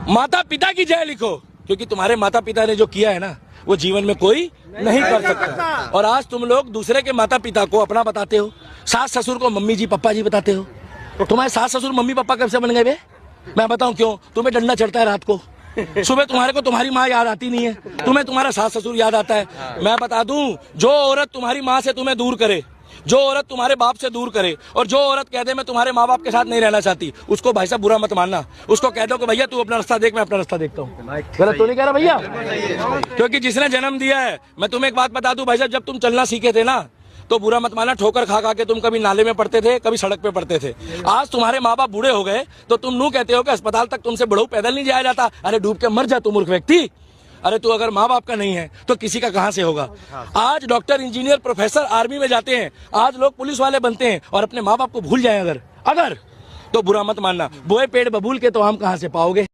माता पिता की जय लिखो, क्योंकि तुम्हारे माता पिता ने जो किया है ना वो जीवन में कोई नहीं कर सकता। और आज तुम लोग दूसरे के माता पिता को अपना बताते हो, सास ससुर को मम्मी जी पापा जी बताते हो। तुम्हारे सास ससुर मम्मी पापा कब से बन गए बे? मैं बताऊं क्यों? तुम्हें डंडा चढ़ता है रात को, सुबह तुम्हारे को तुम्हारी माँ याद आती नहीं है, तुम्हें तुम्हारा सास ससुर याद आता है। मैं बता दूं, जो औरत तुम्हारी माँ से तुम्हें दूर करे, जो औरत तुम्हारे बाप से दूर करे और जो औरत कह दे मैं तुम्हारे माँ बाप के साथ नहीं रहना चाहती, उसको भाई साहब बुरा मत मानना। उसको कह दो कि भैया तू अपना रास्ता देख, मैं अपना रास्ता देखता हूँ। गलत तो नहीं कह रहा भैया? क्योंकि जिसने जन्म दिया है, मैं तुम्हें एक बात बता दूं भाई साहब, जब तुम चलना सीखे थे ना तो बुरा मत मानना, ठोकर खा खा के तुम कभी नाले में पड़ते थे, कभी सड़क पे पड़ते थे। आज तुम्हारे माँ बाप बूढ़े हो गए तो तुम नू कहते हो कि अस्पताल तक तुमसे बड़ों पैदल नहीं जाया जाता। अरे डूब के मर जा तू मूर्ख व्यक्ति। अरे तू अगर माँ बाप का नहीं है तो किसी का कहां से होगा? आज डॉक्टर इंजीनियर प्रोफेसर आर्मी में जाते हैं, आज लोग पुलिस वाले बनते हैं और अपने माँ बाप को भूल जाए अगर तो बुरा मत मानना। बोए पेड़ बबूल के तो आम कहां से पाओगे?